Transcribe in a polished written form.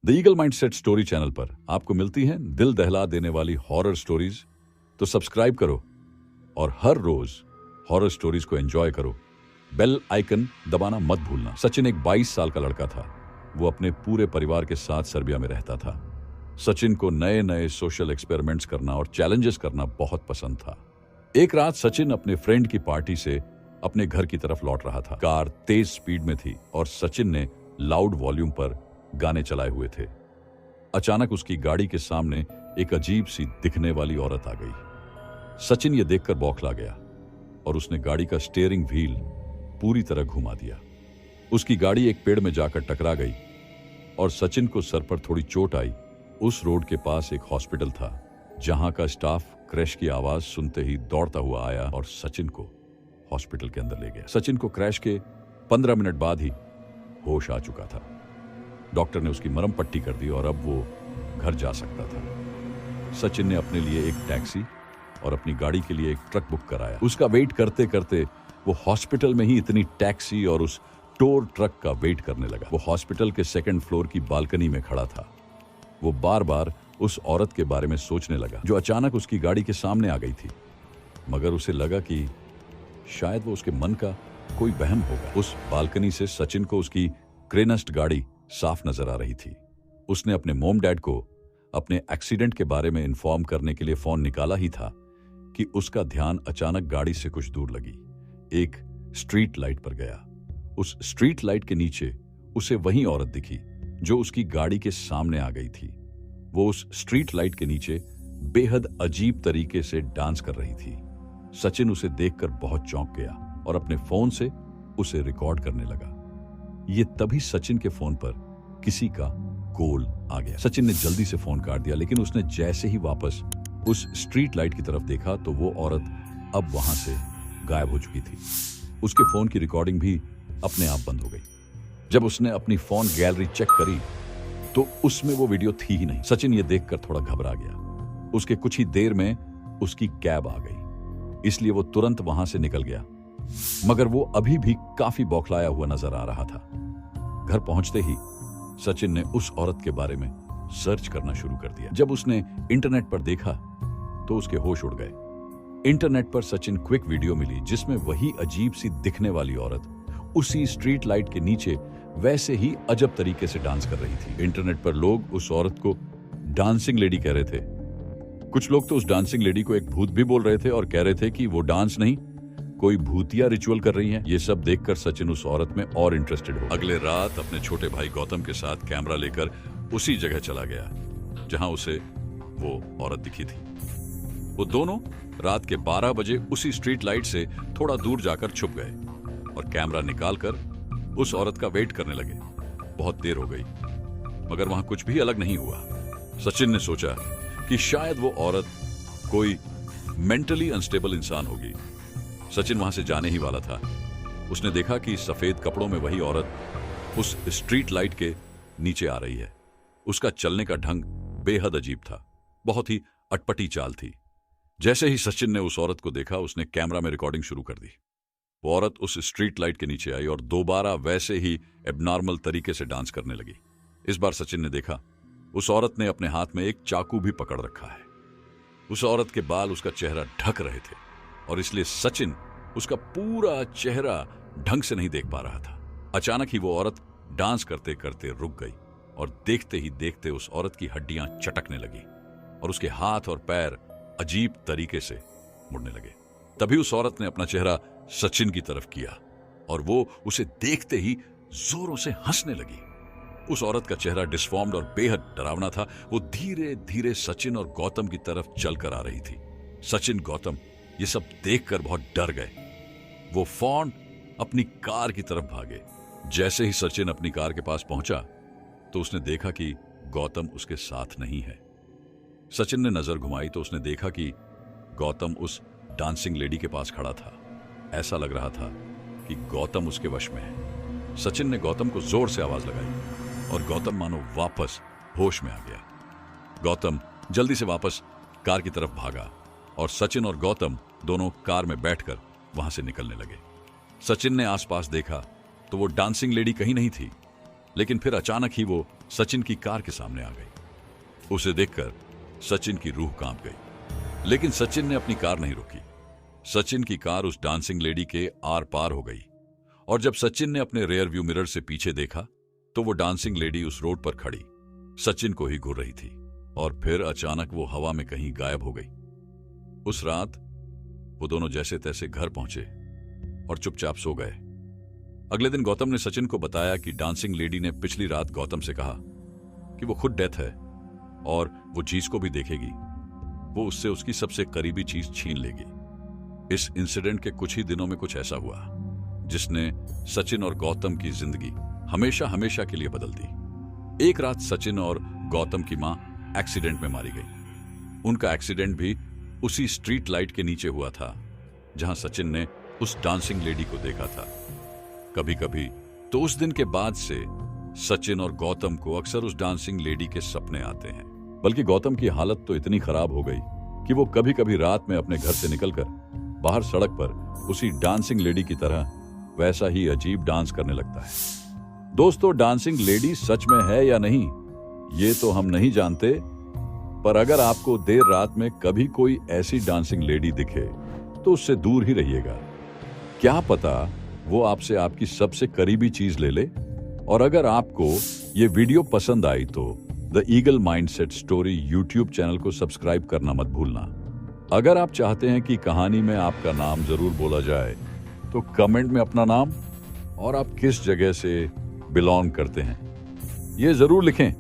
The eagle mindset story channel पर आपको मिलती हैं दिल दहला देने वाली हॉरर स्टोरीज। तो सब्सक्राइब करो और हर रोज हॉरर स्टोरीज को एंजॉय करो। बेल आइकन दबाना मत भूलना। सचिन एक 22 साल का लड़का था। वो अपने पूरे परिवार के साथ सर्बिया में रहता था। सचिन को नए नए सोशल एक्सपेरिमेंट्स करना और चैलेंजेस करना बहुत पसंद था। एक रात सचिन अपने फ्रेंड की पार्टी से अपने घर की तरफ लौट रहा था। कार तेज स्पीड में थी और सचिन ने लाउड वॉल्यूम पर गाने चलाए हुए थे। अचानक उसकी गाड़ी के सामने एक अजीब सी दिखने वाली औरत आ गई। सचिन ये देखकर बौखला गया और उसने गाड़ी का स्टीयरिंग व्हील पूरी तरह घुमा दिया। उसकी गाड़ी एक पेड़ में जाकर टकरा गई और सचिन को सर पर थोड़ी चोट आई। उस रोड के पास एक हॉस्पिटल था जहां का स्टाफ क्रैश की आवाज सुनते ही दौड़ता हुआ आया और सचिन को हॉस्पिटल के अंदर ले गया। सचिन को क्रैश के 15 मिनट बाद ही होश आ चुका था। डॉक्टर ने उसकी मरहम पट्टी कर दी और अब वो घर जा सकता था। सचिन ने अपने लिए एक टैक्सी और अपनी गाड़ी के लिए एक ट्रक बुक कराया। उसका वेट करते करते वो हॉस्पिटल में ही इतनी टैक्सी और उस टोर ट्रक का वेट करने लगा। वो हॉस्पिटल के 2nd फ्लोर की बालकनी में खड़ा था। वो बार बार उस औरत के बारे में सोचने लगा जो अचानक उसकी गाड़ी के सामने आ गई थी, मगर उसे लगा कि शायद वो उसके मन का कोई वहम होगा। उस बालकनी से सचिन को उसकी क्रेनस्ट गाड़ी साफ नजर आ रही थी। उसने अपने मॉम डैड को अपने एक्सीडेंट के बारे में इन्फॉर्म करने के लिए फोन निकाला ही था कि उसका ध्यान अचानक गाड़ी से कुछ दूर लगी एक स्ट्रीट लाइट पर गया। उस स्ट्रीट लाइट के नीचे उसे वही औरत दिखी जो उसकी गाड़ी के सामने आ गई थी। वो उस स्ट्रीट लाइट के नीचे बेहद अजीब तरीके से डांस कर रही थी। सचिन उसे देखकर बहुत चौंक गया और अपने फोन से उसे रिकॉर्ड करने लगा। ये तभी सचिन के फोन पर किसी का कॉल आ गया। सचिन ने जल्दी से फोन काट दिया, लेकिन उसने जैसे ही वापस उस स्ट्रीट लाइट की तरफ देखा तो वो औरत अब वहां से गायब हो चुकी थी। उसके फोन की रिकॉर्डिंग भी अपने आप बंद हो गई। जब उसने अपनी फोन गैलरी चेक करी तो उसमें वो वीडियो थी ही नहीं। सचिन ये देखकर थोड़ा घबरा गया। उसके कुछ ही देर में उसकी कैब आ गई, इसलिए वो तुरंत वहां से निकल गया, मगर वो अभी भी काफी बौखलाया हुआ नजर आ रहा था। घर पहुंचते ही सचिन ने उस औरत के बारे में सर्च करना शुरू कर दिया। जब उसने इंटरनेट पर देखा तो उसके होश उड़ गए। इंटरनेट पर सचिन क्विक वीडियो मिली जिसमें वही अजीब सी दिखने वाली औरत उसी स्ट्रीट लाइट के नीचे वैसे ही अजब तरीके से डांस कर रही थी। इंटरनेट पर लोग उस औरत को डांसिंग लेडी कह रहे थे। कुछ लोग तो उस डांसिंग लेडी को एक भूत भी बोल रहे थे और कह रहे थे कि वो डांस नहीं, कोई भूतिया रिचुअल कर रही है। ये सब देखकर सचिन उस औरत में और इंटरेस्टेड हो। अगले रात अपने छोटे भाई गौतम के साथ कैमरा लेकर उसी जगह चला गया जहां उसे वो औरत दिखी थी। वो दोनों रात के 12 बजे उसी स्ट्रीट लाइट से थोड़ा दूर जाकर छुप गए और कैमरा निकालकर उस औरत का वेट करने लगे। बहुत देर हो गई मगर वहां कुछ भी अलग नहीं हुआ। सचिन ने सोचा कि शायद वो औरत कोई मेंटली अनस्टेबल इंसान होगी। सचिन वहां से जाने ही वाला था। उसने देखा कि सफेद कपड़ों में वही औरत उस स्ट्रीट लाइट के नीचे आ रही है। उसका चलने का ढंग बेहद अजीब था, बहुत ही अटपटी चाल थी। जैसे ही सचिन ने उस औरत को देखा उसने कैमरा में रिकॉर्डिंग शुरू कर दी। वो औरत उस स्ट्रीट लाइट के नीचे आई और दोबारा वैसे ही एबनॉर्मल तरीके से डांस करने लगी। इस बार सचिन ने देखा उस औरत ने अपने हाथ में एक चाकू भी पकड़ रखा है। उस औरत के बाल उसका चेहरा ढक रहे थे और इसलिए सचिन उसका पूरा चेहरा ढंग से नहीं देख पा रहा था। अचानक ही वो औरत डांस करते करते रुक गई और देखते ही देखते उस औरत की हड्डियां चटकने लगी और उसके हाथ और पैर अजीब तरीके से मुड़ने लगे। तभी उस औरत ने अपना चेहरा सचिन की तरफ किया और वो उसे देखते ही जोरों से हंसने लगी। उस औरत का चेहरा डिस्फॉर्म्ड और बेहद डरावना था। वो धीरे धीरे सचिन और गौतम की तरफ चलकर आ रही थी। सचिन गौतम ये सब देखकर बहुत डर गए। वो फौरन अपनी कार की तरफ भागे। जैसे ही सचिन अपनी कार के पास पहुंचा तो उसने देखा कि गौतम उसके साथ नहीं है। सचिन ने नजर घुमाई तो उसने देखा कि गौतम उस डांसिंग लेडी के पास खड़ा था। ऐसा लग रहा था कि गौतम उसके वश में है। सचिन ने गौतम को जोर से आवाज लगाई और गौतम मानो वापस होश में आ गया। गौतम जल्दी से वापस कार की तरफ भागा और सचिन और गौतम दोनों कार में बैठकर वहां से निकलने लगे। सचिन ने आसपास देखा तो वो डांसिंग लेडी कहीं नहीं थी। लेकिन फिर अचानक ही वो सचिन की कार के सामने आ गई। उसे देखकर सचिन की रूह कांप गई, लेकिन सचिन ने अपनी कार नहीं रोकी। सचिन की कार उस डांसिंग लेडी के आर पार हो गई और जब सचिन ने अपने रेयर व्यू मिरर से पीछे देखा तो वो डांसिंग लेडी उस रोड पर खड़ी सचिन को ही घूर रही थी और फिर अचानक वो हवा में कहीं गायब हो गई। उस रात वो दोनों जैसे तैसे घर पहुंचे और चुपचाप सो गए। अगले दिन गौतम ने सचिन को बताया कि डांसिंग लेडी ने पिछली रात गौतम से कहा कि वो खुद डेथ है और वो चीज को भी देखेगी, वो उससे उसकी सबसे करीबी चीज छीन लेगी। इस इंसिडेंट के कुछ ही दिनों में कुछ ऐसा हुआ जिसने सचिन और गौतम की जिंदगी हमेशा हमेशा के लिए बदल दी। एक रात सचिन और गौतम की मां एक्सीडेंट में मारी गई। उनका एक्सीडेंट भी उसी स्ट्रीट लाइट के नीचे हुआ था जहां सचिन ने उस डांसिंग लेडी को देखा था। कभी कभी तो उस दिन के बाद से सचिन और गौतम को अक्सर उस डांसिंग लेडी के सपने आते हैं। बल्कि गौतम की हालत तो इतनी खराब हो गई कि वो कभी कभी रात में अपने घर से निकलकर बाहर सड़क पर उसी डांसिंग लेडी की तरह वैसा ही अजीब डांस करने लगता है। दोस्तों, डांसिंग लेडी सच में है या नहीं ये तो हम नहीं जानते, पर अगर आपको देर रात में कभी कोई ऐसी डांसिंग लेडी दिखे तो उससे दूर ही रहिएगा। क्या पता वो आपसे आपकी सबसे करीबी चीज ले ले। और अगर आपको ये वीडियो पसंद आई तो the eagle mindset story YouTube channel को सब्सक्राइब करना मत भूलना। अगर आप चाहते हैं कि कहानी में आपका नाम जरूर बोला जाए तो कमेंट में अपना नाम और आप किस जगह से बिलोंग करते हैं ये जरूर लिखें।